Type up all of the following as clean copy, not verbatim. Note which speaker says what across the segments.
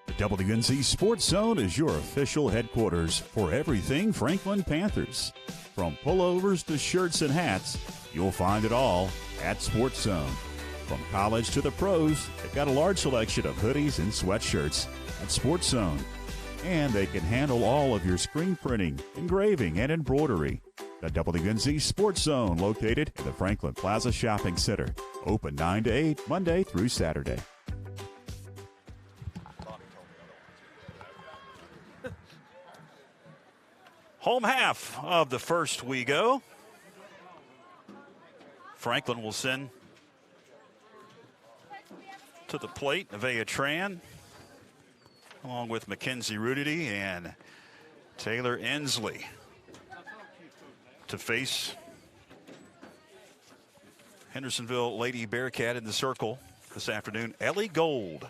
Speaker 1: The WNZ Sports Zone is your official headquarters for everything Franklin Panthers. From pullovers to shirts and hats, you'll find it all at Sports Zone. From college to the pros, they've got a large selection of hoodies and sweatshirts at Sports Zone. And they can handle all of your screen printing, engraving, and embroidery. The WNZ Sports Zone, located in the Franklin Plaza Shopping Center. Open 9 to 8, Monday through Saturday.
Speaker 2: Home half of the first we go. Franklin will send to the plate Nevaeh Tran, along with Mackenzie Rudity and Taylor Ensley, to face Hendersonville Lady Bearcat in the circle this afternoon, Ellie Gold.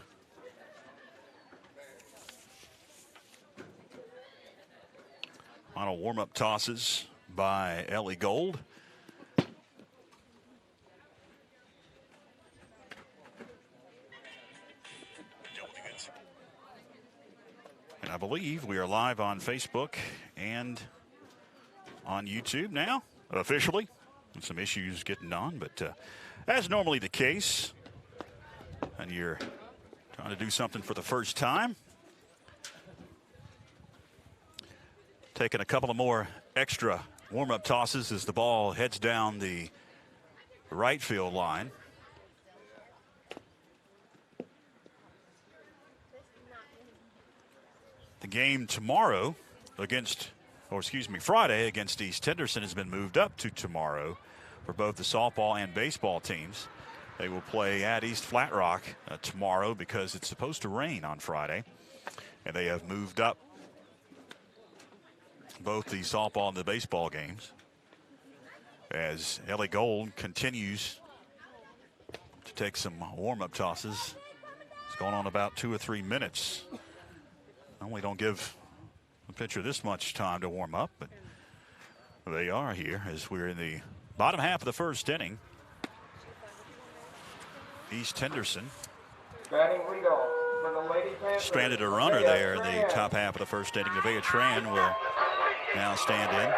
Speaker 2: Final warm-up tosses by Ellie Gold. And I believe we are live on Facebook and on YouTube now, officially. Some issues getting on, but as normally the case, and you're trying to do something for the first time, taking a couple of more extra warm-up tosses as the ball heads down the right field line. The game tomorrow Friday against East Henderson has been moved up to tomorrow for both the softball and baseball teams. They will play at East Flat Rock tomorrow because it's supposed to rain on Friday, and they have moved up both the softball and the baseball games as Ellie Gold continues to take some warm-up tosses. It's going on about 2 or 3 minutes. Normally don't give the pitcher this much time to warm up, but they are here as we're in the bottom half of the first inning. East Henderson stranded a runner there in the top half of the first inning. Nevaeh Tran will now stand in.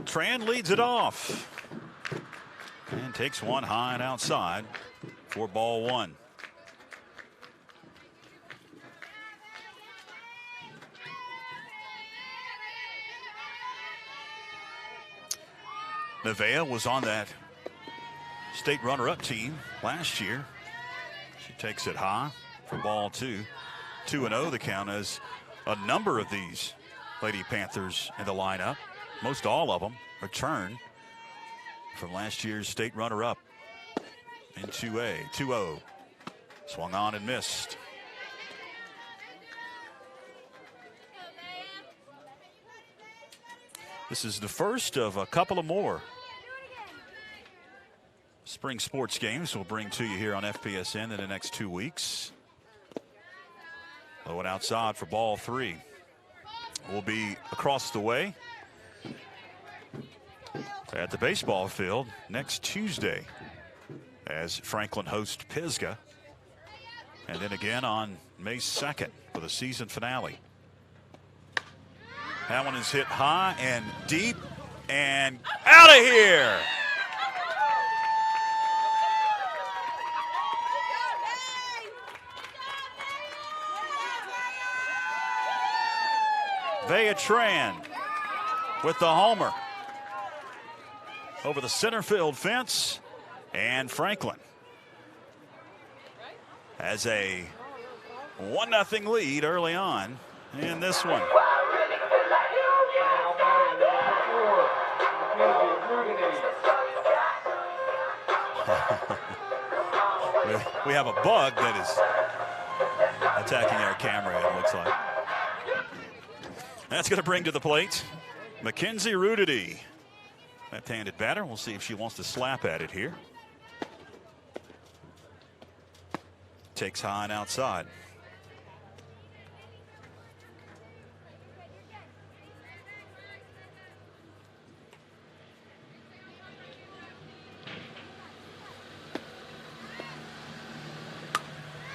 Speaker 2: Tran leads it off and takes one high and outside for ball one. Nevaeh was on that state runner-up team last year. She takes it high for ball two. 2-0 the count, as a number of these Lady Panthers in the lineup, most all of them, return from last year's state runner-up in 2A. 2-0. Swung on and missed. This is the first of a couple of more spring sports games we'll bring to you here on FPSN in the next 2 weeks. Low and outside for ball three. We'll be across the way at the baseball field next Tuesday as Franklin hosts Pisgah, and then again on May 2nd for the season finale. That one is hit high and deep and out of here. Nevaeh Tran with the homer over the center field fence, and Franklin has a 1-0 lead early on in this one. We have a bug that is attacking our camera, it looks like. That's going to bring to the plate Mackenzie Rudity. Left-handed batter. We'll see if she wants to slap at it here. Takes high and outside.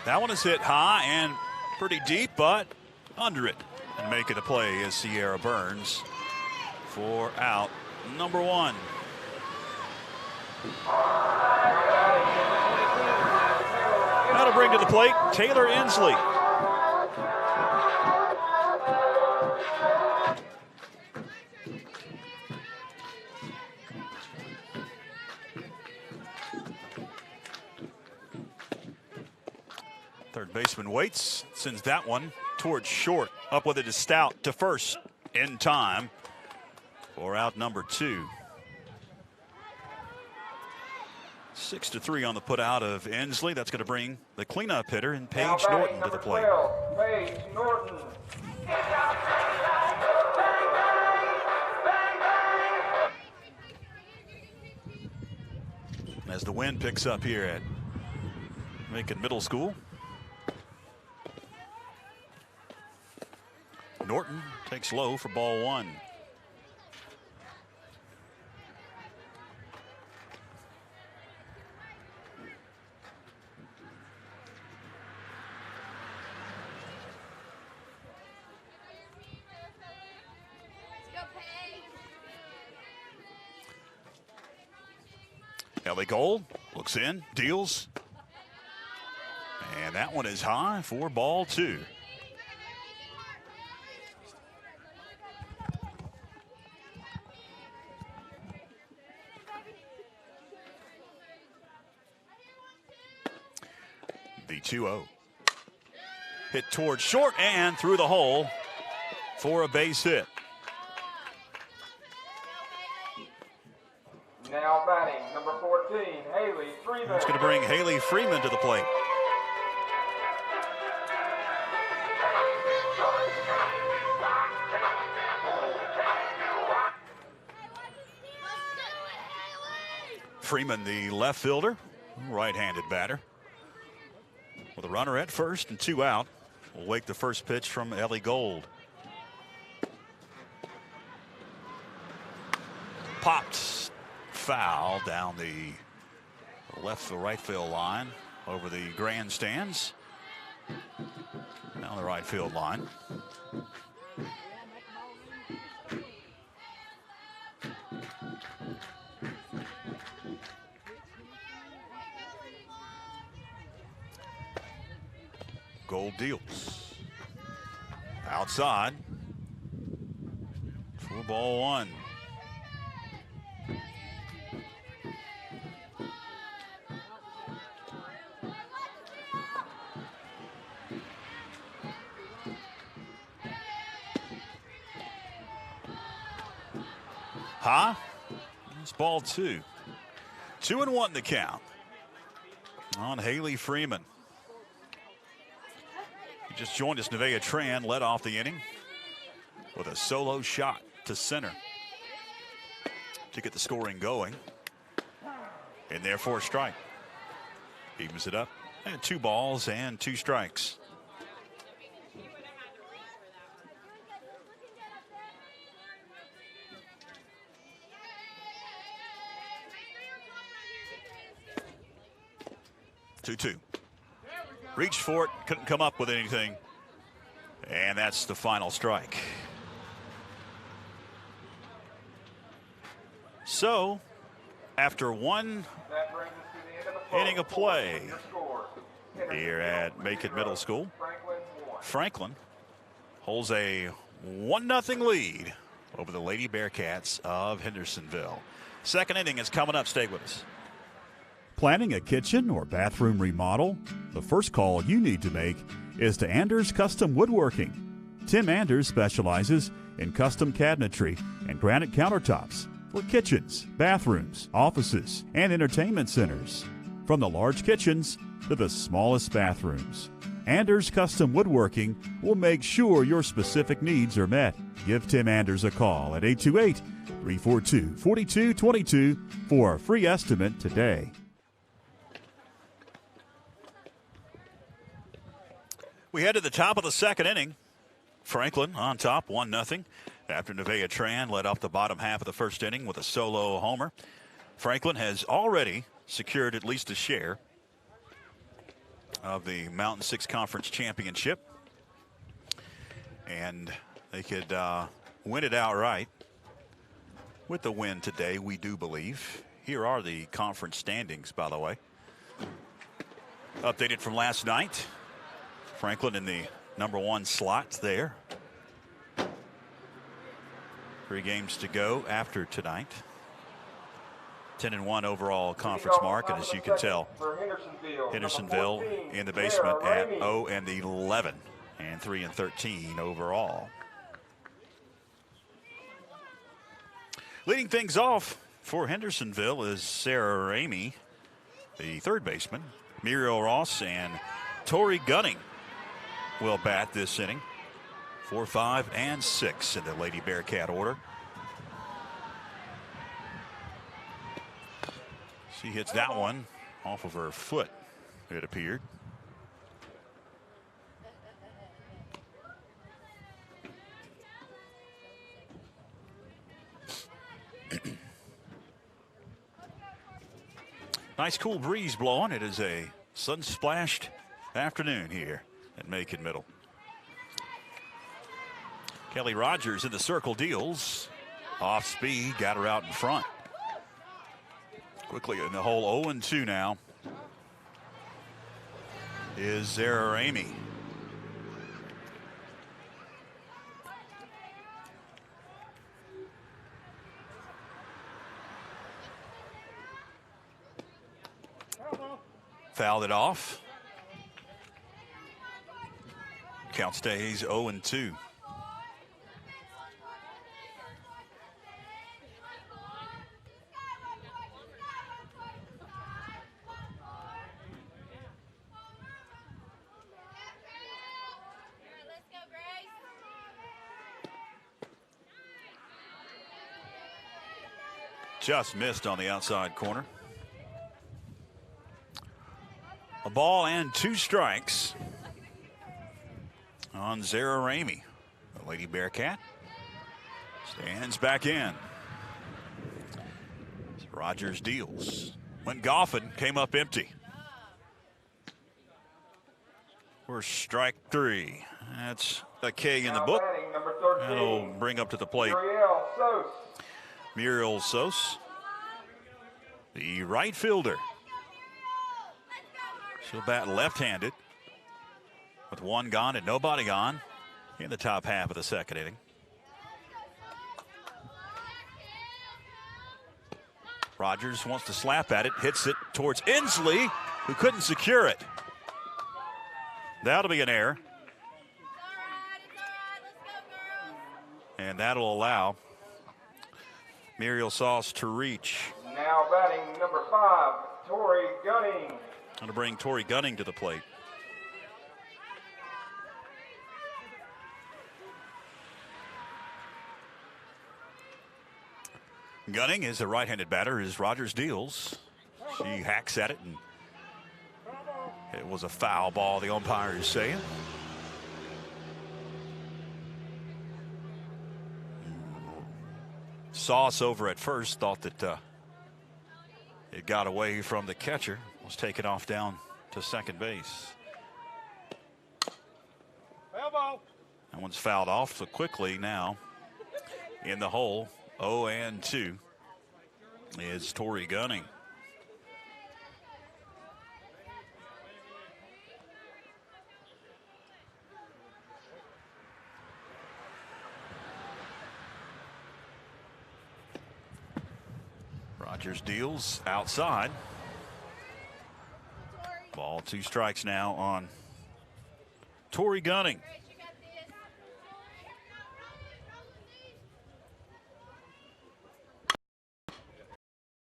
Speaker 2: That one is hit high and pretty deep, but under it. And making the play is Sierra Burns for out number one. Now to bring to the plate, Taylor Inslee. Third baseman waits, sends that one towards short. Up with it is Stout to first in time for out number two. 6-3 on the put out of Inslee. That's going to bring the cleanup hitter and Paige Norton to the plate.
Speaker 3: 12, Paige Norton.
Speaker 2: As the wind picks up here at Macon Middle School. Norton takes low for ball one. Ellie Gold looks in, deals. And that one is high for ball two. The 2-0. Hit towards short and through the hole for a base hit.
Speaker 3: Now batting, number 14, Haley Freeman.
Speaker 2: That's going to bring Haley Freeman to the plate. Freeman, the left fielder, right-handed batter. With a runner at first and two out, will wake the first pitch from Ellie Gold. Popped foul down the left to right field line over the grandstands. Down the right field line. Gold deals. Outside for ball one. High. It's ball two. 2-1 the count on Haley Freeman. He just joined us. Nevaeh Tran led off the inning with a solo shot to center to get the scoring going. And there for a strike. Evens it up. And 2 balls and 2 strikes. Two. Reached for it, couldn't come up with anything. And that's the final strike. So, after one inning of play here at Macon Middle School, Franklin holds a 1-0 lead over the Lady Bearcats of Hendersonville. Second inning is coming up. Stay with us.
Speaker 1: Planning a kitchen or bathroom remodel? The first call you need to make is to Anders Custom Woodworking. Tim Anders specializes in custom cabinetry and granite countertops for kitchens, bathrooms, offices, and entertainment centers. From the large kitchens to the smallest bathrooms, Anders Custom Woodworking will make sure your specific needs are met. Give Tim Anders a call at 828 342-4222 for a free estimate today.
Speaker 2: We head to the top of the second inning. Franklin on top, 1-0. After Nevaeh Tran led off the bottom half of the first inning with a solo homer. Franklin has already secured at least a share of the Mountain 6 Conference Championship. And they could win it outright with the win today, we do believe. Here are the conference standings, by the way. Updated from last night. Franklin in the #1 slot there. 3 games to go after tonight. 10-1 overall conference mark, and as you can tell, Hendersonville in the basement at 0-11 and 3-13 overall. Leading things off for Hendersonville is Sarah Ramey, the third baseman. Muriel Ross and Tori Gunning will bat this inning. 4, 5, and 6 in the Lady Bearcat order. She hits that one off of her foot, it appeared. Nice cool breeze blowing. It is a sun-splashed afternoon here at Macon Middle. Kelly Rogers in the circle deals. Off speed, got her out in front. Quickly in the hole, 0-2 now is Sarah Ramey. Fouled it off. Count stays 0-2. Just missed on the outside corner. A ball and 2 strikes on Zara Ramey. The Lady Bearcat stands back in. Rogers deals. Went golfing, came up empty. For strike 3. That's a K in the book. That'll bring up to the plate Muriel Sos, the right fielder. She'll bat left-handed with 1 gone and nobody on in the top half of the second inning. Rogers wants to slap at it, hits it towards Inslee, who couldn't secure it. That'll be an error. And that'll allow Muriel Sauce to reach.
Speaker 3: Now batting number 5, Tori Gunning.
Speaker 2: Going to bring Tori Gunning to the plate. Gunning is a right-handed batter as Rogers deals. She hacks at it, and it was a foul ball, the umpire is saying. Sauce over at first thought that it got away from the catcher. Was taken off down to second base.
Speaker 3: Elbow.
Speaker 2: That one's fouled off so quickly now. In the hole, 0-2 is Tori Gunning. Rogers deals outside. Ball, 2 strikes now on Tori Gunning.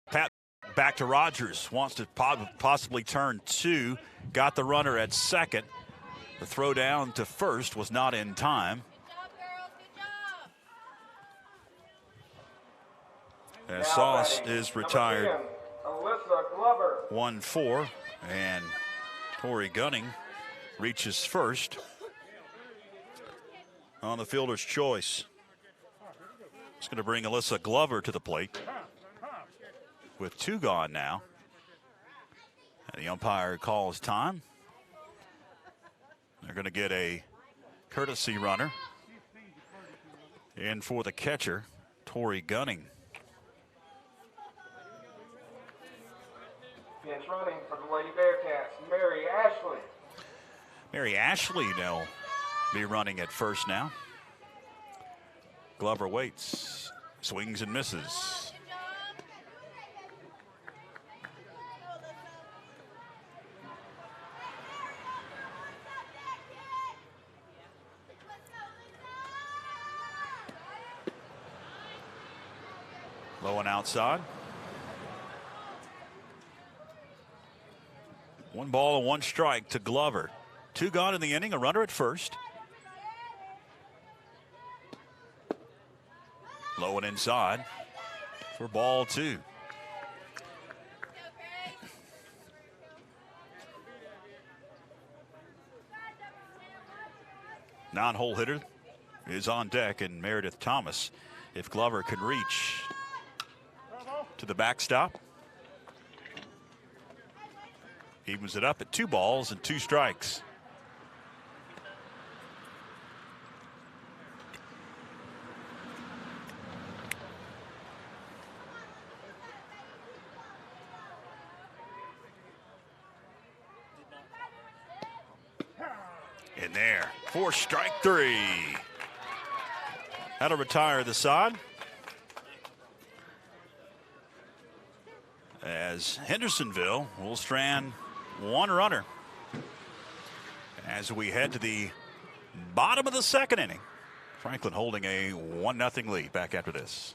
Speaker 2: Pat back to Rogers, wants to possibly turn 2. Got the runner at second. The throw down to first was not in time. As Sauce is retired.
Speaker 3: 10, Alyssa Glover.
Speaker 2: 1-4, and Tori Gunning reaches first on the fielder's choice. It's going to bring Alyssa Glover to the plate with 2 gone now. And the umpire calls time. They're going to get a courtesy runner in for the catcher, Tori Gunning.
Speaker 3: Pinch running for the Lady Bearcats, Mary Ashley.
Speaker 2: Mary Ashley will be running at first now. Glover waits, swings and misses. Low and outside. 1 ball and 1 strike to Glover. 2 gone in the inning, a runner at first. Low and inside for ball 2. Non-hole hitter is on deck, and Meredith Thomas, if Glover can reach to the backstop, evens it up at 2 balls and 2 strikes. In there for strike 3. That'll retire the side. As Hendersonville will strand 1 runner as we head to the bottom of the 2nd inning. Franklin holding a 1-0 lead. Back after this.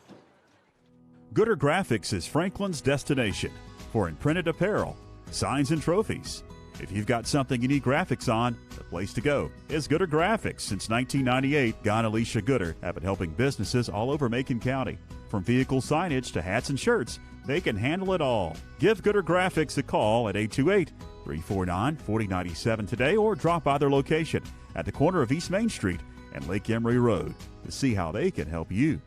Speaker 1: Gooder Graphics is Franklin's destination for imprinted apparel, signs, and trophies. If you've got something you need graphics on, the place to go is Gooder Graphics. Since 1998, Guy and Alicia Gooder have been helping businesses all over Macon County. From vehicle signage to hats and shirts, they can handle it all. Give Gooder Graphics a call at 828-349-4097 today, or drop by their location at the corner of East Main Street and Lake Emery Road to see how they can help you.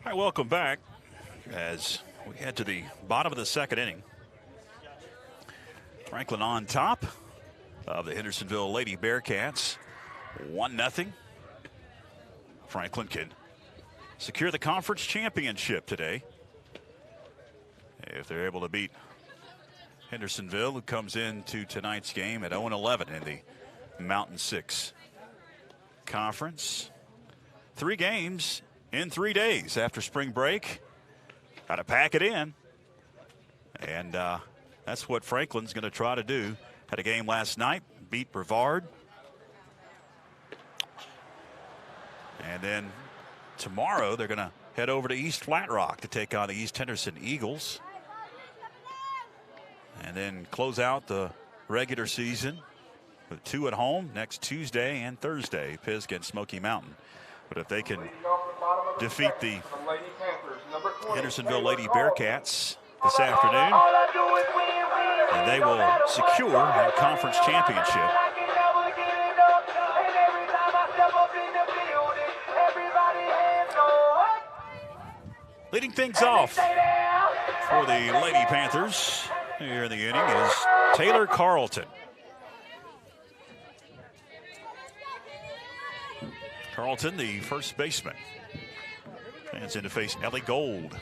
Speaker 2: All right, welcome back as we head to the bottom of the 2nd inning. Franklin on top of the Hendersonville Lady Bearcats, 1-0. Franklin can secure the conference championship today if they're able to beat Hendersonville, who comes into tonight's game at 0-11 in the Mountain 6 Conference. 3 games in 3 days after spring break. Got to pack it in. And that's what Franklin's going to try to do. Had a game last night, beat Brevard. And then tomorrow they're going to head over to East Flat Rock to take on the East Henderson Eagles. And then close out the regular season with 2 at home next Tuesday and Thursday, Pisgah and Smoky Mountain. But if they can defeat the Hendersonville Lady Bearcats this afternoon, and they will secure their conference championship. Leading things off for the Lady Panthers here in the inning is Taylor Carlton. Carlton, the first baseman, stands in to face Ellie Gold.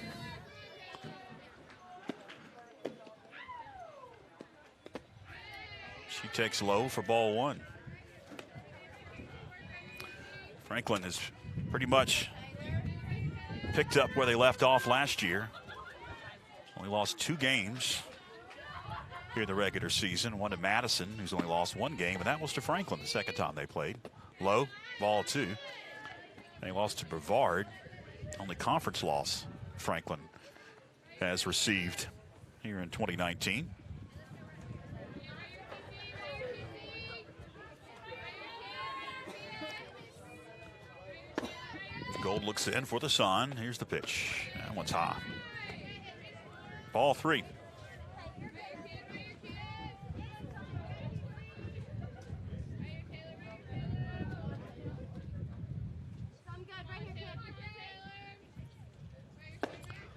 Speaker 2: She takes low for ball 1. Franklin has pretty much picked up where they left off last year. Only lost 2 games here in the regular season. One to Madison, who's only lost 1 game, and that was to Franklin the second time they played. Low, ball 2. And he lost to Brevard. Only conference loss Franklin has received here in 2019. Gold looks in for the sign. Here's the pitch. That one's high. Ball 3.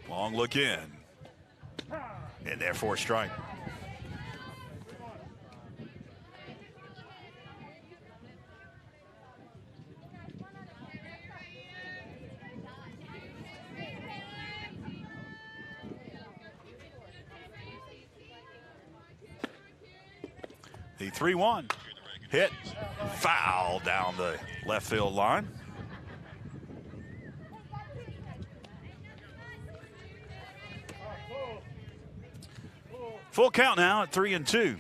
Speaker 2: Long look in. And there for a strike. The 3-1 hit, foul down the left field line. Full count now at 3-2.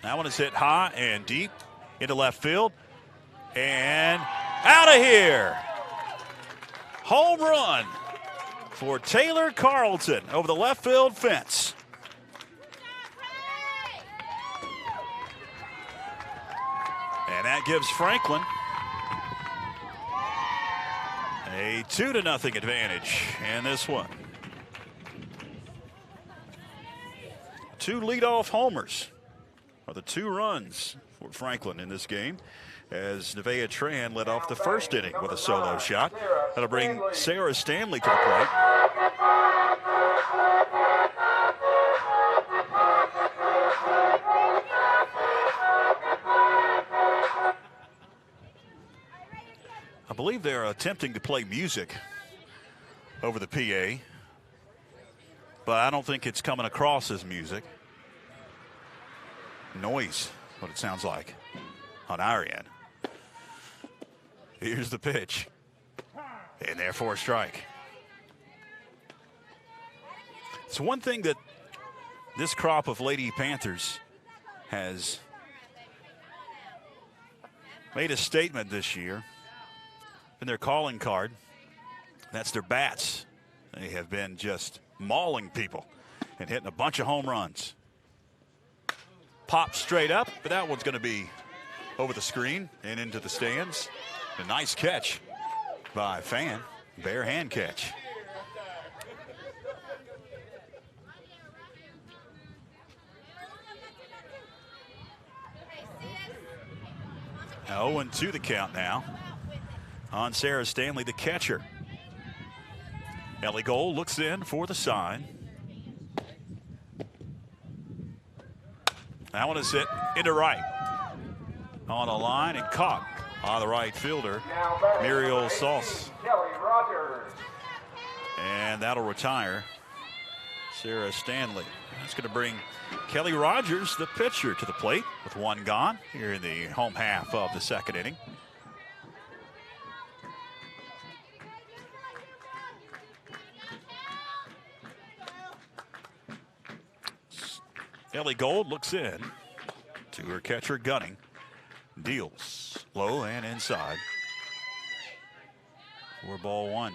Speaker 2: That one is hit high and deep into left field. And out of here. Home run for Taylor Carlton over the left field fence. And that gives Franklin a 2-0 advantage in this one. 2 leadoff homers are the 2 runs for Franklin in this game, as Nevaeh Tran led off the first inning with a solo shot. That'll bring Sarah Stanley to the plate. I believe they're attempting to play music over the PA, but I don't think it's coming across as music. Noise, what it sounds like on our end. Here's the pitch. And therefore a strike. It's one thing that this crop of Lady Panthers has made a statement this year in their calling card. That's their bats. They have been just mauling people and hitting a bunch of home runs. Pop straight up, but that one's going to be over the screen and into the stands. A nice catch by Fan. Bare hand catch. Now 0-2 the count now on Sarah Stanley, the catcher. Ellie Gold looks in for the sign. That one is hit into right. On a line and caught on the right fielder, Muriel Sauce. And that'll retire Sarah Stanley. That's going to bring Kelly Rogers, the pitcher, to the plate with 1 gone here in the home half of the second inning. Ellie Gold looks in to her catcher Gunning. Deals low and inside. 4-1.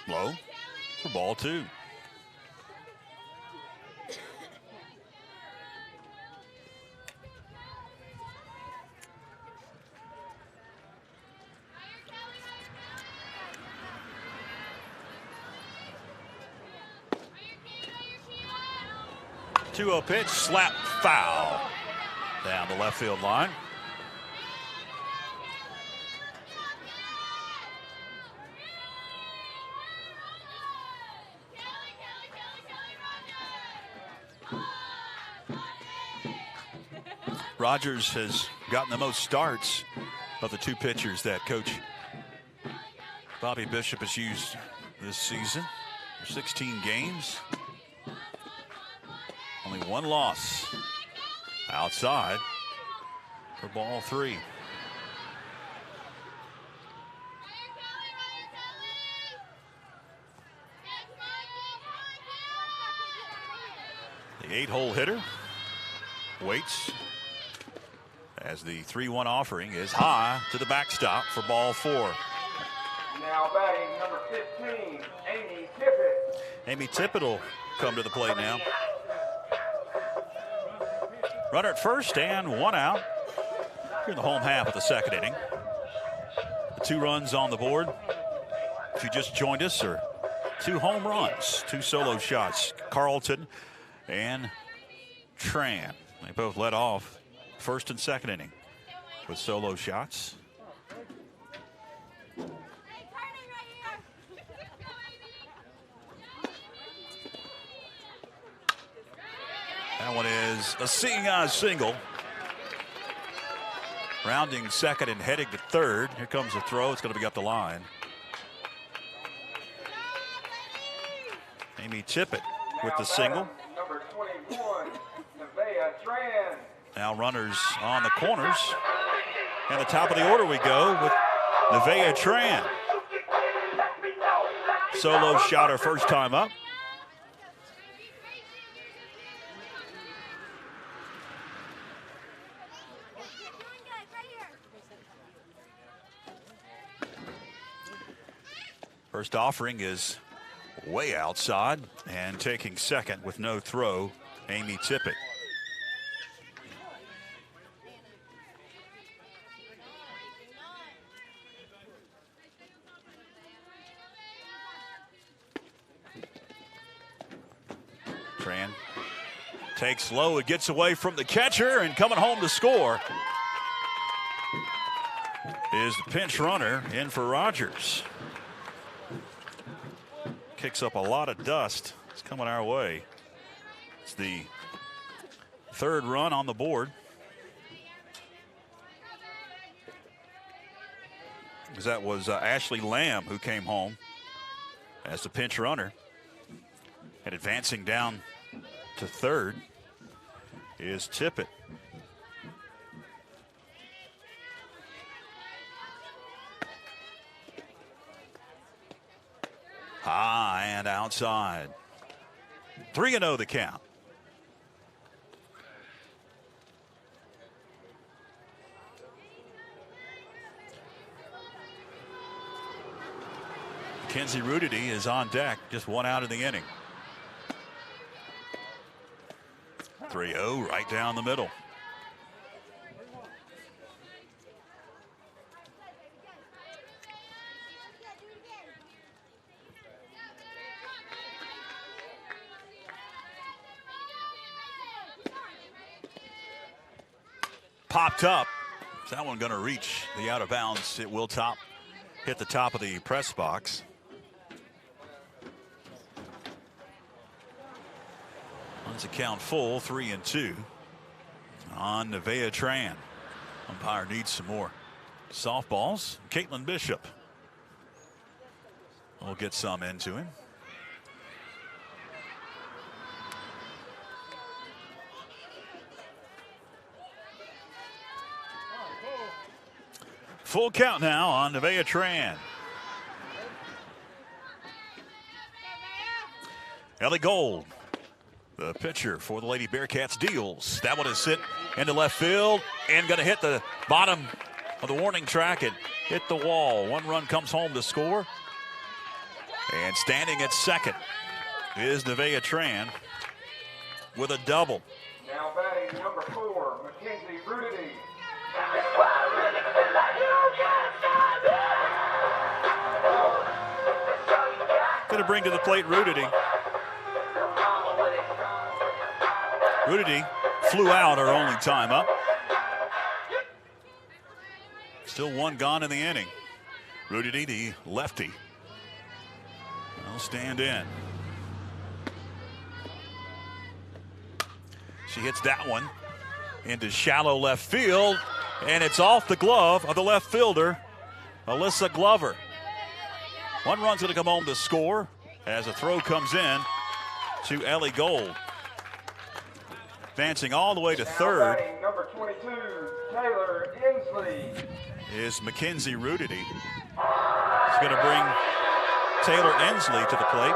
Speaker 2: Low for ball 2. Two-0 pitch, slap foul down the left field line. Rogers has gotten the most starts of the 2 pitchers that Coach Bobby Bishop has used this season. 16 games. Only 1 loss. Outside for ball 3. The 8-hole hitter waits as the 3-1 offering is high to the backstop for ball 4.
Speaker 3: Now batting number 15, Amy Tippett.
Speaker 2: Amy Tippett will come to the plate now. Runner at first and 1 out here in the home half of the second inning. The 2 runs on the board. If you just joined us, are 2 home runs, 2 solo shots. Carlton and Tran. They both led off first and second inning with solo shots. That one is a seeing eye single. Rounding second and heading to third. Here comes the throw. It's going to be up the line. Amy Tippett with the single.
Speaker 3: Number 21, Nevaeh Tran.
Speaker 2: Now runners on the corners. And the top of the order we go with Nevaeh Tran. Solo shot her first time up. First offering is way outside, and taking second with no throw, Amy Tippett. Tran takes low, it gets away from the catcher, and coming home to score is the pinch runner in for Rogers. Kicks up a lot of dust. It's coming our way. It's the 3rd run on the board. That was Ashley Lamb who came home as the pinch runner. And advancing down to 3rd is Tippett. High and outside. 3-0 the count. Mackenzie Rudity is on deck, just 1 out of the inning. 3-0 right down the middle. Popped up. Is that one going to reach the out of bounds? It will hit the top of the press box. Runs a count full, 3-2 on Nevaeh Tran. Umpire needs some more softballs. Caitlin Bishop will get some into him. Full count now on Nevaeh Tran. Ellie Gold, the pitcher for the Lady Bearcats, deals. That one is hit into left field and going to hit the bottom of the warning track and hit the wall. 1 run comes home to score. And standing at second is Nevaeh Tran with a double.
Speaker 3: Now batting number 4, Mackenzie Rudity.
Speaker 2: Going to bring to the plate Rudity. Rudity flew out her only time up. Still 1 gone in the inning. Rudity, the lefty, will stand in. She hits that one into shallow left field, and it's off the glove of the left fielder, Alyssa Glover. 1 run's going to come home to score as a throw comes in to Ellie Gold. Advancing all the way to 3rd.
Speaker 3: Number 22, Taylor Inslee.
Speaker 2: Is Mackenzie Rudity. He's going to bring Taylor Inslee to the plate.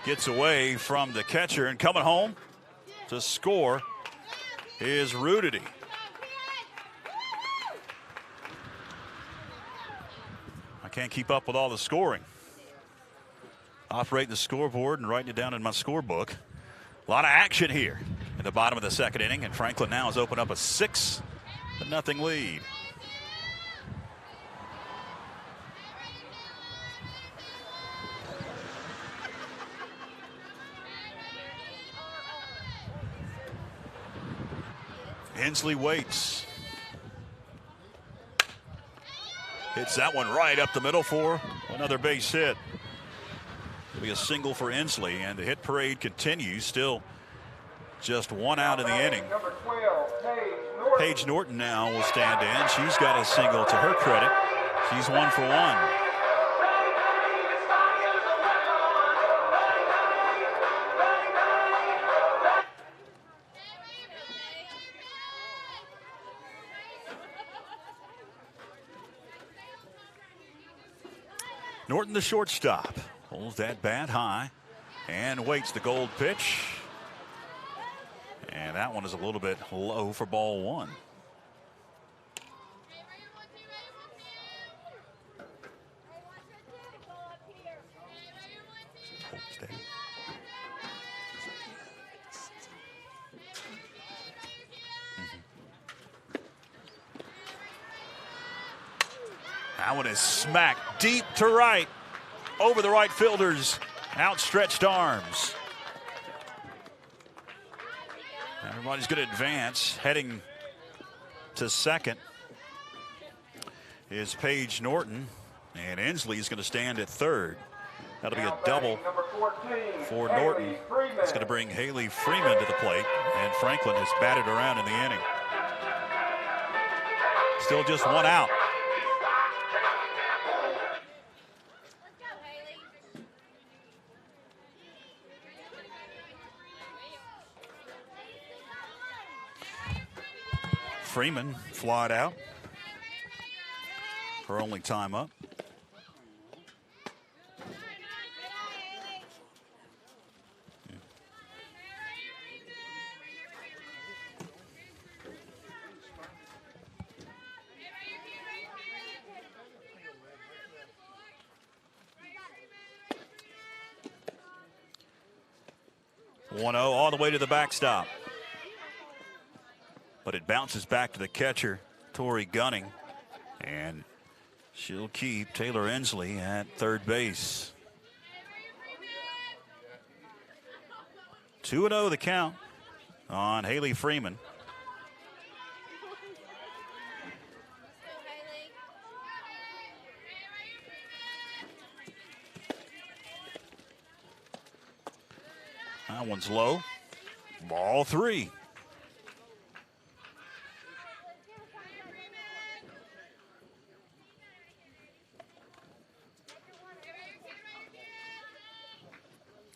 Speaker 2: Gets away from the catcher, and coming home to score is Rudity. I can't keep up with all the scoring. Operating the scoreboard and writing it down in my scorebook. A lot of action here in the bottom of the second inning, and Franklin now has opened up a 6-0 lead. Hensley waits. Hits that one right up the middle for another base hit. It'll be a single for Hensley, and the hit parade continues. Still just one out in the inning.
Speaker 3: Number 12,
Speaker 2: Paige Norton now will stand in. She's got a single to her credit. She's 1 for 1. Norton, the shortstop, holds that bat high and waits the gold pitch. And that one is a little bit low for ball 1. Hold steady. That one is smacked deep to right over the right fielder's outstretched arms. Everybody's going to advance. Heading to second is Paige Norton, and Hensley's going to stand at third. That'll be a double for Norton. It's going to bring Haley Freeman to the plate, and Franklin has batted around in the inning. Still just one out. Freeman flied out. Her only time up. One 0 all the way to the backstop. But it bounces back to the catcher, Tori Gunning, and she'll keep Taylor Hensley at third base. 2-0 the count on Haley Freeman. That one's low. Ball 3.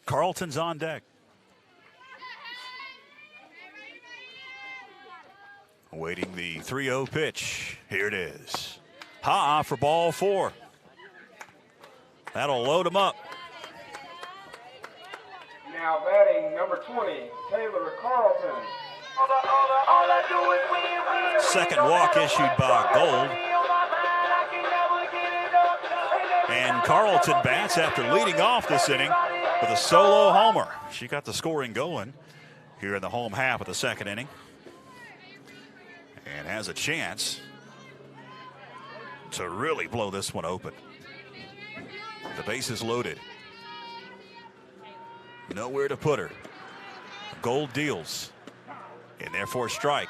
Speaker 2: Carlton's on deck. Awaiting the 3-0 pitch. Here it is. Ha for ball 4. That'll load him up.
Speaker 3: now batting number 20, Taylor Carlton.
Speaker 2: Second walk issued by Gold. And Carlton bats after leading off this inning with a solo homer. She got the scoring going here in the home half of the second inning. And has a chance to really blow this one open. The base is loaded. Nowhere to put her. Gold deals. And therefore strike.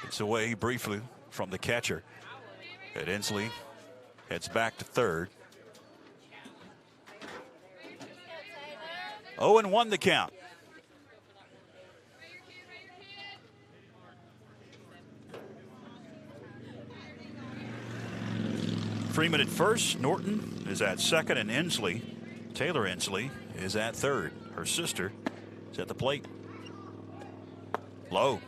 Speaker 2: It's away briefly from the catcher. And Hensley heads back to third. 0-1 the count. Freeman at first, Norton is at second, and Hensley, Taylor Hensley, is at third. Her sister is at the plate. Low.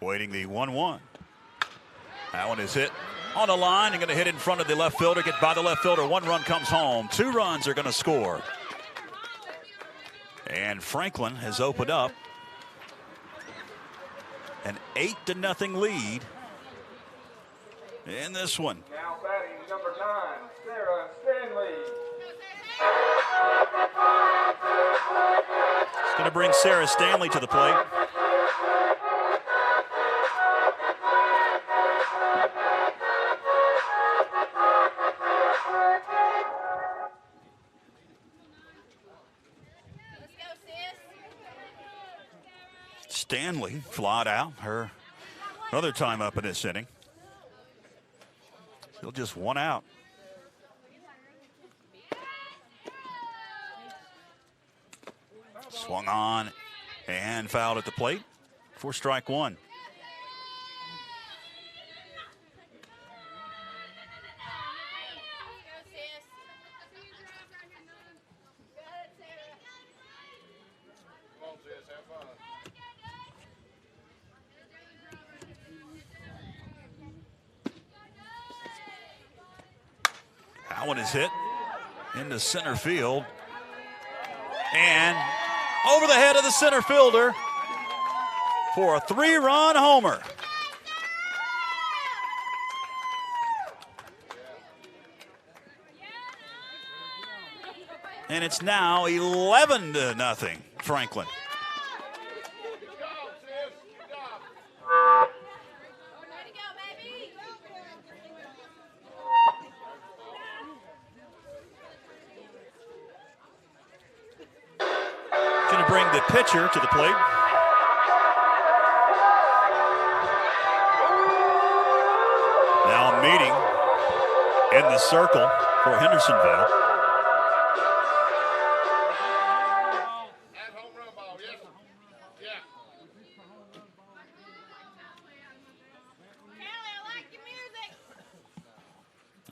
Speaker 2: waiting the 1-1. That one is hit on the line and going to hit in front of the left fielder, get by the left fielder. 1 run comes home. 2 runs are going to score. And Franklin has opened up an 8-0 lead in this one.
Speaker 3: Now batting number 9, Sarah Stanley.
Speaker 2: It's going to bring Sarah Stanley to the plate. Stanley flied out her other time up in this inning. Still just 1 out. Swung on and fouled at the plate for strike 1. That one is hit into center field and over the head of the center fielder for a 3-run homer. And it's now 11-0 Franklin. Bring the pitcher to the plate. Now meeting in the circle for Hendersonville.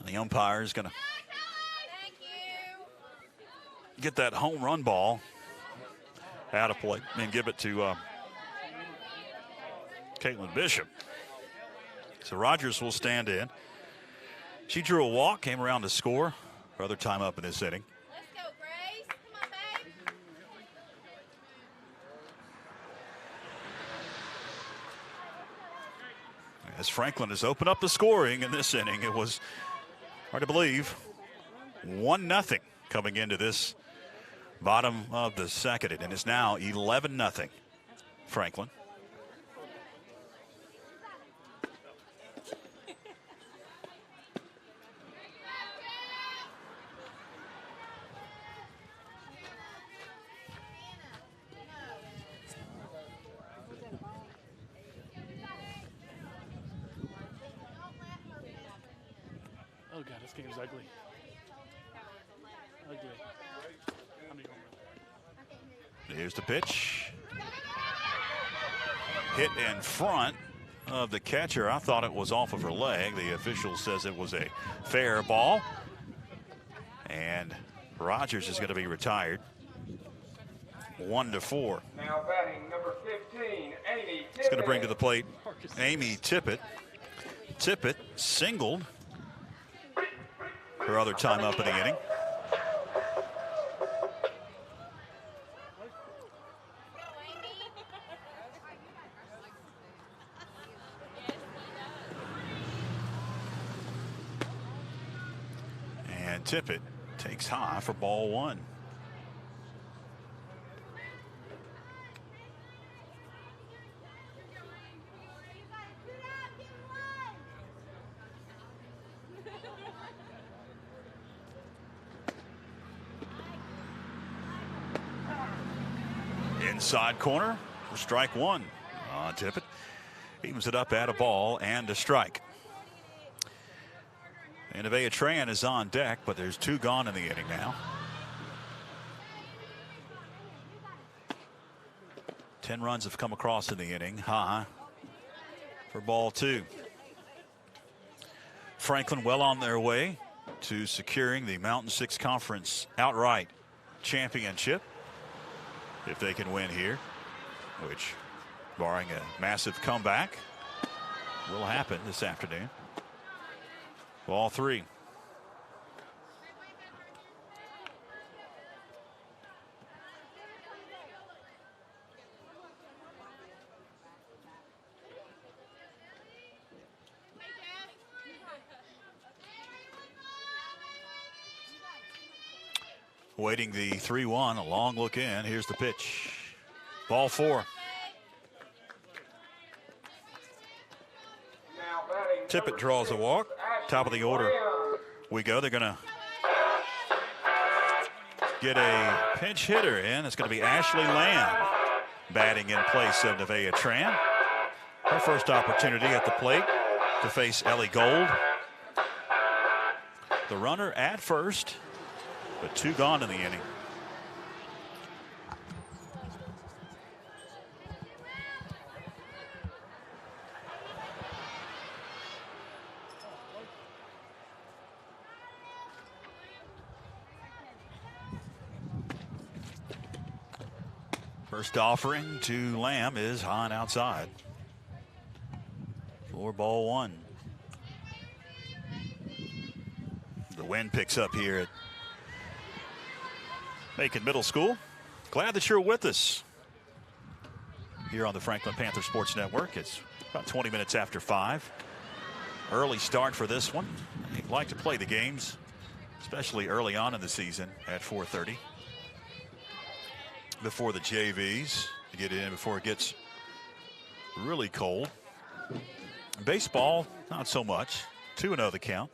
Speaker 2: The umpire is going to get that home run ball out of play and give it to Caitlin Bishop. So Rogers will stand in. She drew a walk, came around to score her other time up in this inning.
Speaker 4: Let's go, Grace. Come on, babe.
Speaker 2: As Franklin has opened up the scoring in this inning, it was hard to believe 1-0 coming into this bottom of the second, and it's now 11-0 Franklin.
Speaker 5: Oh God, this game is ugly. Ugly.
Speaker 2: Here's the pitch. Hit in front of the catcher. I thought it was off of her leg. The official says it was a fair ball. And Rogers is going to be retired. 1-4.
Speaker 3: Now batting number 15, Amy Tippett.
Speaker 2: It's going to bring to the plate Amy Tippett. Tippett singled her other time up in the inning. And Tippett takes high for ball 1. Inside corner for strike 1 on Tippett. Evens it up at a ball and a strike. And Nevaeh Tran is on deck, but there's 2 gone in the inning now. 10 runs have come across in the inning. High for ball 2. Franklin well on their way to securing the Mountain 6 Conference outright championship if they can win here, which barring a massive comeback. Will happen this afternoon. Ball 3. Waiting the 3-1, a long look in. Here's the pitch. Ball 4. Tippett draws a walk. Top of the order we go. They're going to get a pinch hitter in. It's going to be Ashley Lamb batting in place of Nevaeh Tran. Her first opportunity at the plate to face Ellie Gold. The runner at first, but 2 gone in the inning. First offering to Lamb is high and outside. For ball 1. The wind picks up here at Macon Middle School. Glad that you're with us here on the Franklin Panther Sports Network. It's about 20 minutes after 5. Early start for this one. You'd like to play the games, especially early on in the season at 4:30. Before the JVs to get in before it gets really cold. Baseball, not so much. 2-0 the count.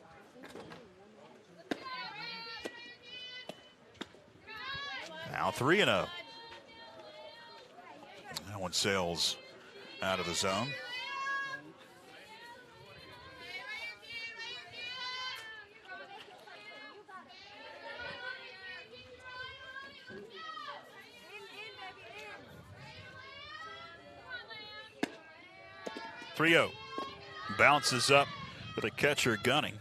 Speaker 2: Now 3-0. That one sails out of the zone. Bounces up with a catcher gunning.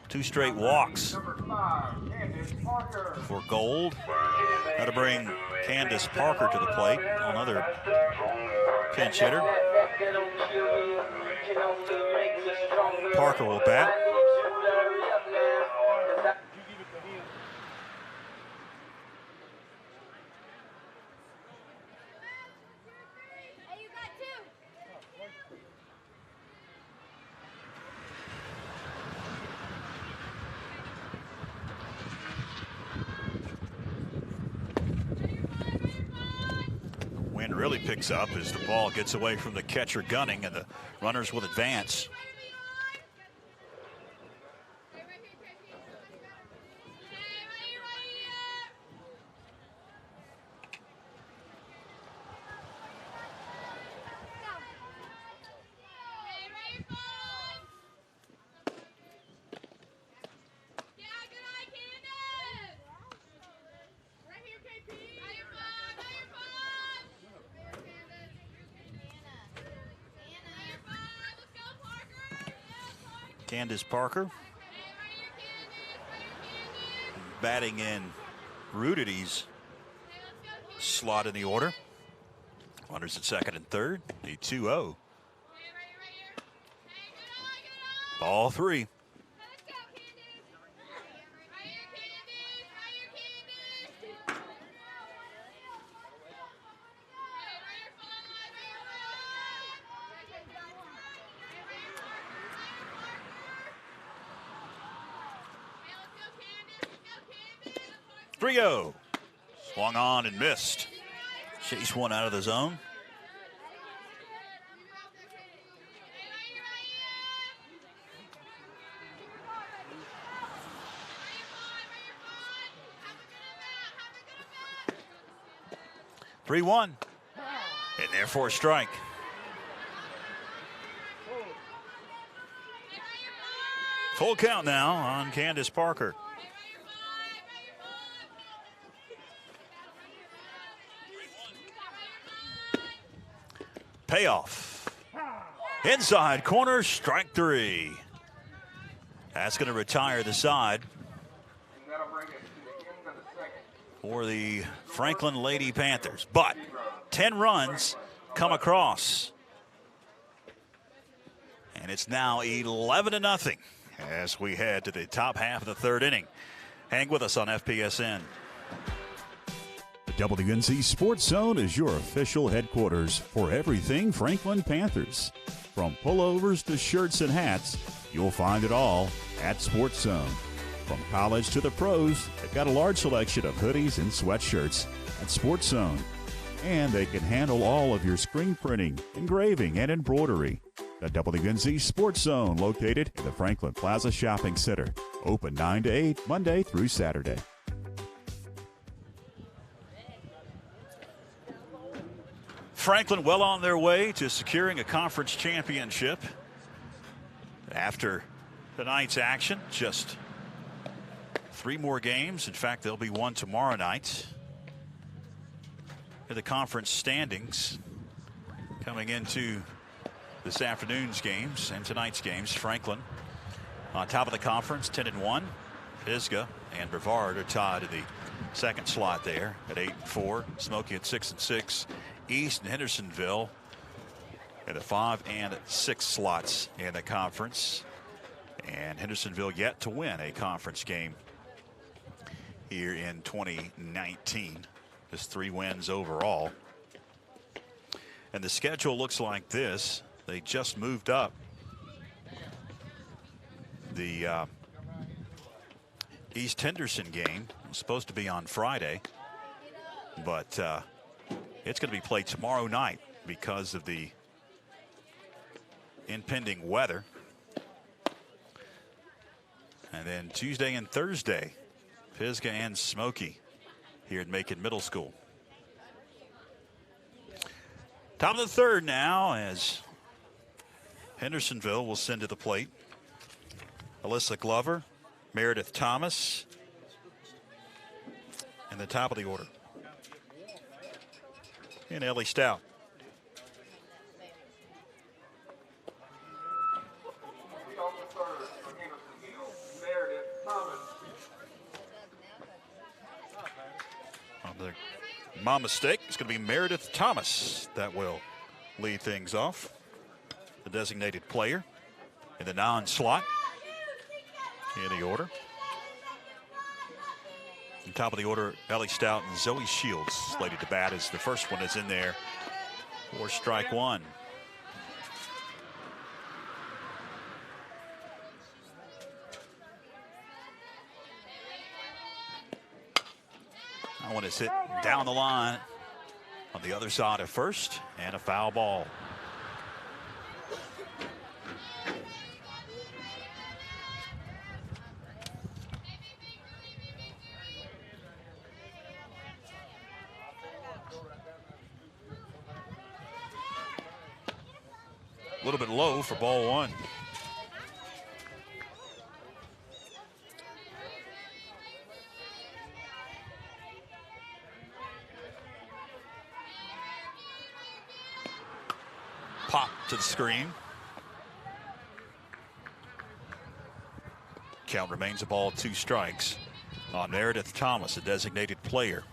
Speaker 2: 2 straight walks for Gold. Got to bring Candace Parker to the plate. Another pinch hitter. Parker will bat. Really picks up as the ball gets away from the catcher gunning and the runners will advance. Candace Parker batting in Rudity's slot in the order. Runners at second and third. A 2-0. Ball 3. Swung on and missed. Chase one out of the zone. Three one. And there for a strike. Full count now on Candace Parker. Payoff. Inside corner, strike 3. That's going to retire the side for the Franklin Lady Panthers. But 10 runs come across. And it's now 11-0 as we head to the top half of the third inning. Hang with us on FPSN.
Speaker 1: The WNC Sports Zone is your official headquarters for everything Franklin Panthers. From pullovers to shirts and hats, you'll find it all at Sports Zone. From college to the pros, they've got a large selection of hoodies and sweatshirts at Sports Zone. And they can handle all of your screen printing, engraving, and embroidery. The WNC Sports Zone, located in the Franklin Plaza Shopping Center. Open 9 to 8, Monday through Saturday.
Speaker 2: Franklin well on their way to securing a conference championship. After tonight's action, just 3 more games. In fact, there'll be one tomorrow night. In the conference standings coming into this afternoon's games and tonight's games, Franklin on top of the conference, 10-1. Pisgah and Brevard are tied in the second slot there at 8-4. Smoky at 6-6. East and Hendersonville at the 5 and 6 slots in the conference. And Hendersonville yet to win a conference game here in 2019. Just 3 wins overall. And the schedule looks like this. They just moved up the East Henderson game. It was supposed to be on Friday, but it's going to be played tomorrow night because of the impending weather. And then Tuesday and Thursday, Pisgah and Smoky here at Macon Middle School. Top of the third now as Hendersonville will send to the plate Alyssa Glover, Meredith Thomas, and the top of the order. And Ellie Stout. My mistake. It's going to be Meredith Thomas that will lead things off. The designated player in the non-slot in the order. On top of the order, Ellie Stout and Zoe Shields slated to bat as the first one is in there for strike one. That one is hit down the line on the other side of first, and a foul ball. A little bit low for ball one. Pop to the screen. Count remains a ball, 2 strikes on Meredith Thomas, a designated player.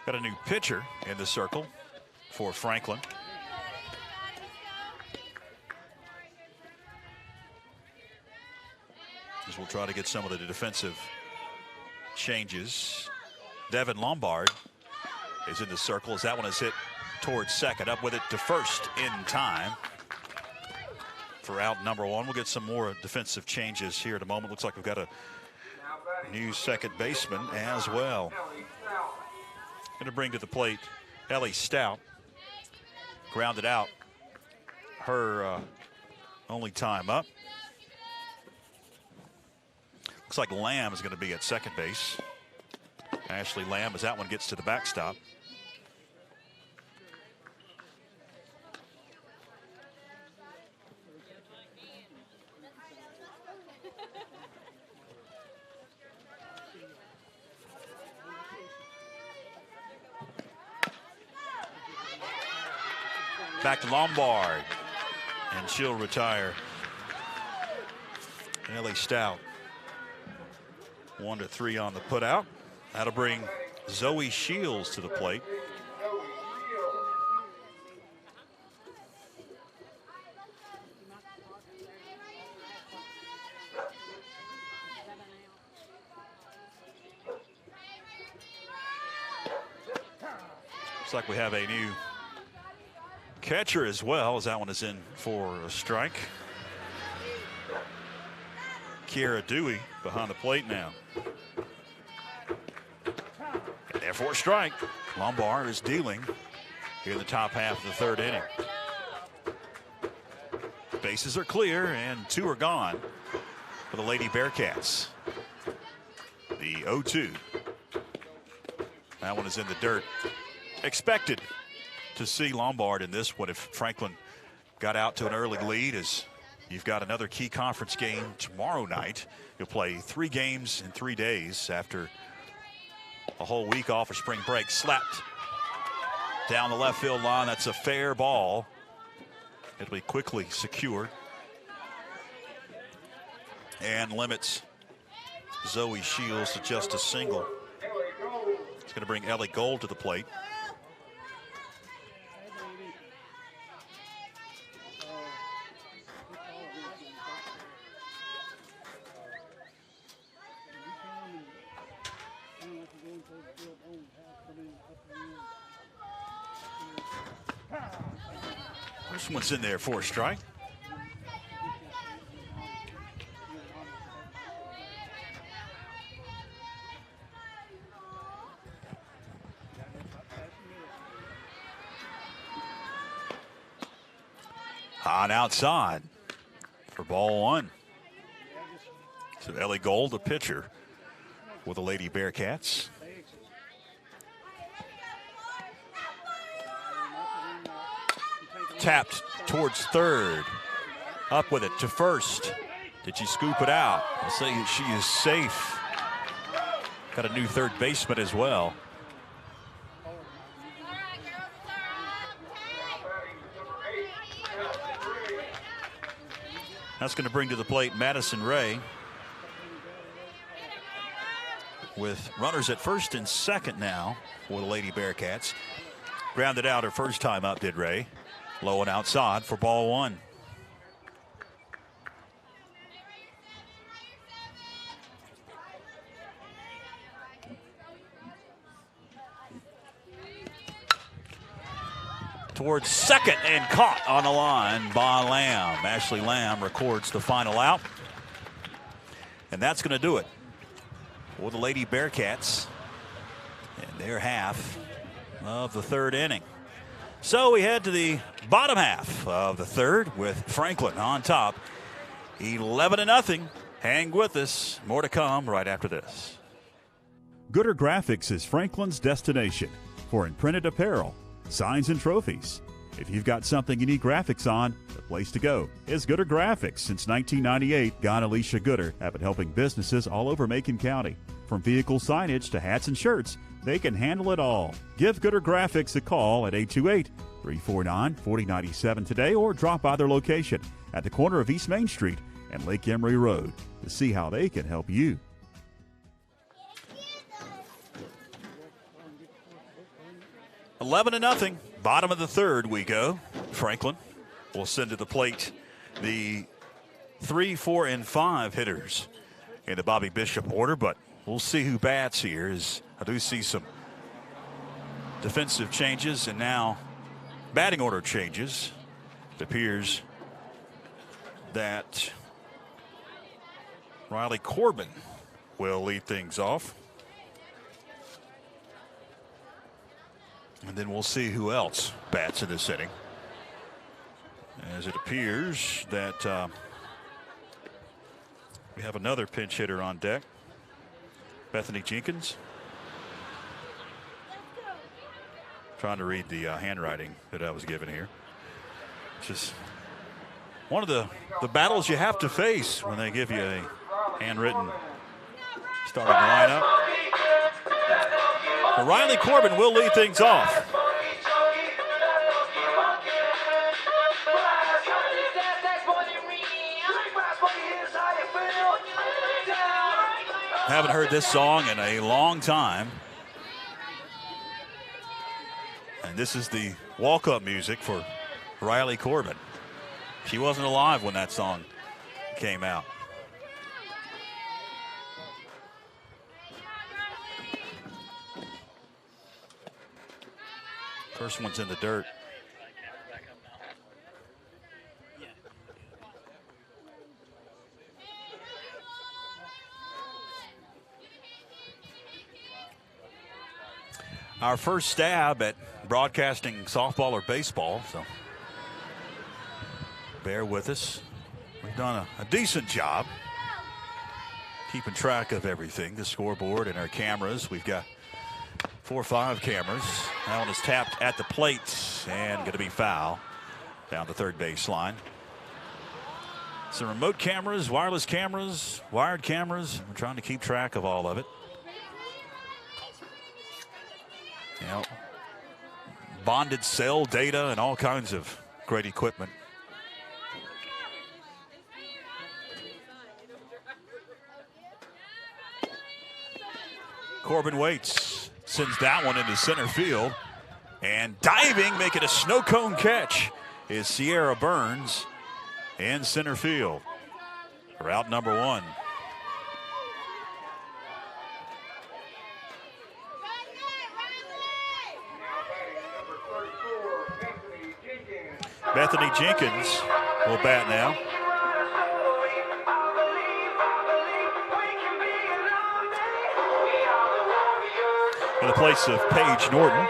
Speaker 2: Got a new pitcher in the circle for Franklin. As we'll try to get some of the defensive changes. Devin Lombard is in the circle as that one is hit towards second. Up with it to first in time for out number 1. We'll get some more defensive changes here in a moment. Looks like we've got a new second baseman as well. Going to bring to the plate Ellie Stout. Grounded out her only time up. Looks like Lamb is going to be at second base. Ashley Lamb as that one gets to the backstop. Back to Lombard, and she'll retire. Ellie Stout, 1-3 on the putout. That'll bring Zoe Shields to the plate. Looks like we have a new catcher as well, as that one is in for a strike. Kiera Dewey behind the plate now. And there for a strike. Lombard is dealing here in the top half of the third inning. Bases are clear and 2 are gone for the Lady Bearcats. The 0-2. That one is in the dirt. Expected to see Lombard in this one if Franklin got out to an early lead, as you've got another key conference game tomorrow night. You'll play 3 games in 3 days after a whole week off of spring break. Slapped down the left field line. That's a fair ball. It'll be quickly secured and limits Zoe Shields to just a single. It's going to bring Ellie Gold to the plate. This one's in there for a strike. On outside for ball 1. So Ellie Gold, the pitcher with the Lady Bearcats. Tapped towards third. Up with it to first. Did she scoop it out? I'll say she is safe. Got a new third baseman as well. That's going to bring to the plate Madison Ray, with runners at first and second now for the Lady Bearcats. Grounded out her first time up, did Ray. Low and outside for ball 1. Towards second and caught on the line by Lamb. Ashley Lamb records the final out. And that's going to do it for the Lady Bearcats in their half of the third inning. So we head to the bottom half of the third with Franklin on top, 11-0. Hang with us. More to come right after this.
Speaker 1: Gooder Graphics is Franklin's destination for imprinted apparel, signs, and trophies. If you've got something you need graphics on, the place to go is Gooder Graphics. Since 1998, Guy and Alicia Gooder have been helping businesses all over Macon County. From vehicle signage to hats and shirts, they can handle it all. Give Gooder Graphics a call at 828-349-4097 today, or drop by their location at the corner of East Main Street and Lake Emery Road to see how they can help you.
Speaker 2: $11 to 0. Bottom of the third we go. Franklin will send to the plate the 3, 4, and 5 hitters in the Bobby Bishop order, but we'll see who bats here, as I do see some defensive changes and now batting order changes. It appears that Riley Corbin will lead things off. And then we'll see who else bats in this inning, as it appears that we have another pinch hitter on deck, Bethany Jenkins. Trying to read the handwriting that I was given here. It's just one of the battles you have to face when they give you a handwritten starting lineup. Well, Riley Corbin will lead things off. Haven't heard this song in a long time. And this is the walk-up music for Riley Corbin. She wasn't alive when that song came out. First one's in the dirt. Our first stab at broadcasting softball or baseball, so bear with us. We've done a decent job keeping track of everything, the scoreboard and our cameras. We've got 4 or 5 cameras. That one is tapped at the plate and going to be foul down the third baseline. Some remote cameras, wireless cameras, wired cameras. We're trying to keep track of all of it. You know, bonded cell data and all kinds of great equipment. Corbin waits, sends that one into center field, and diving, making a snow cone catch is Sierra Burns in center field. Route number 1. Bethany Jenkins will bat now. In the place of Paige Norton.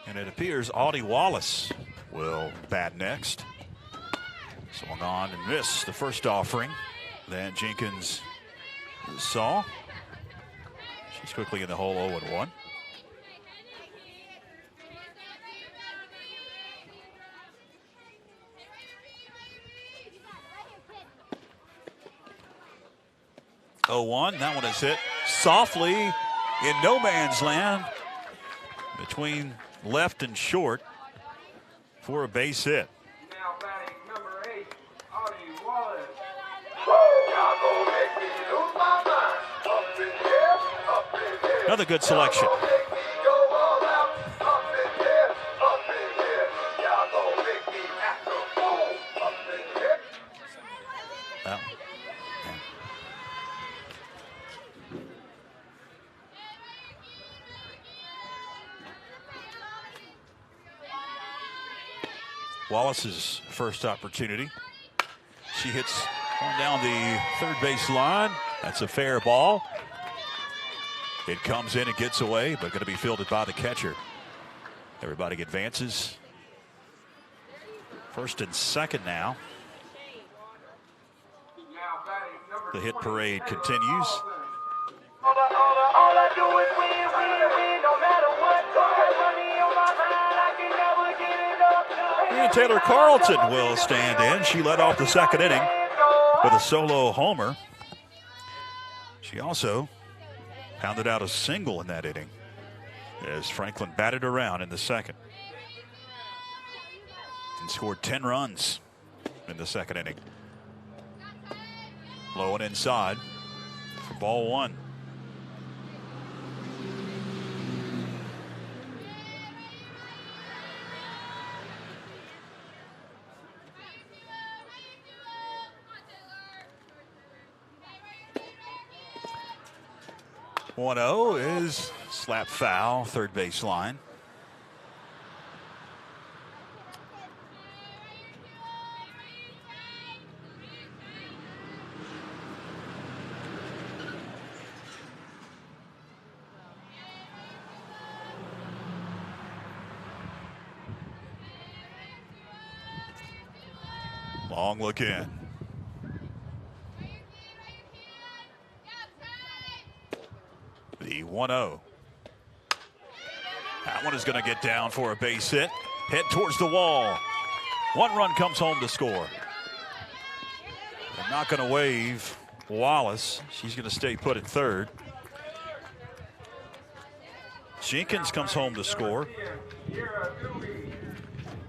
Speaker 2: And it appears Audie Wallace will bat next. Swung on and missed the first offering that Jenkins saw. She's quickly in the hole 0-1. That one is hit softly in no man's land between left and short for a base hit.
Speaker 3: Now batting number 8, Audie Wallace.
Speaker 2: Another good selection. Wallace's first opportunity. She hits one down the third base line. That's a fair ball. It comes in and gets away, but going to be fielded by the catcher. Everybody advances. First and second now. The hit parade continues.
Speaker 6: All I do is win, win, win, no matter what. Money on my mind, I can never get it up.
Speaker 2: And Taylor Carlton will stand in. She led off the second inning with a solo homer. She also pounded out a single in that inning as Franklin batted around in the second and scored 10 runs in the second inning. Low and inside for ball 1. Is slap foul, third base line. Long look in. The 1-0. That one is going to get down for a base hit. Head towards the wall. One run comes home to score. They're not going to wave Wallace. She's going to stay put at third. Jenkins comes home to score.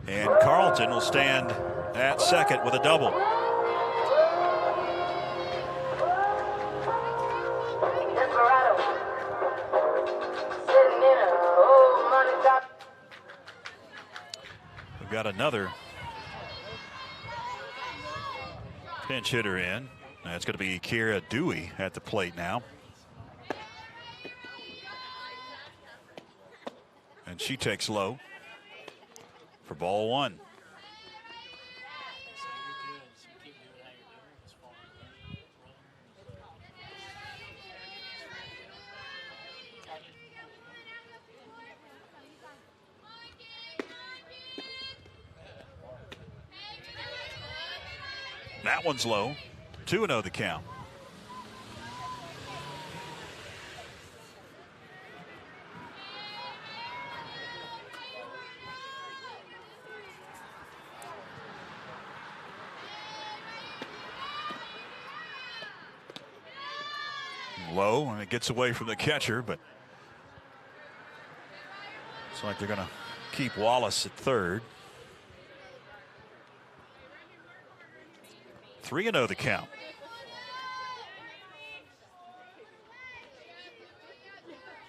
Speaker 2: And Carlton will stand at second with a double. We've got another pinch hitter in. That's going to be Kira Dewey at the plate now. And she takes low for ball one. That one's low. 2-0 the count. Low, and it gets away from the catcher, but looks like they're going to keep Wallace at third. 3-0 the count.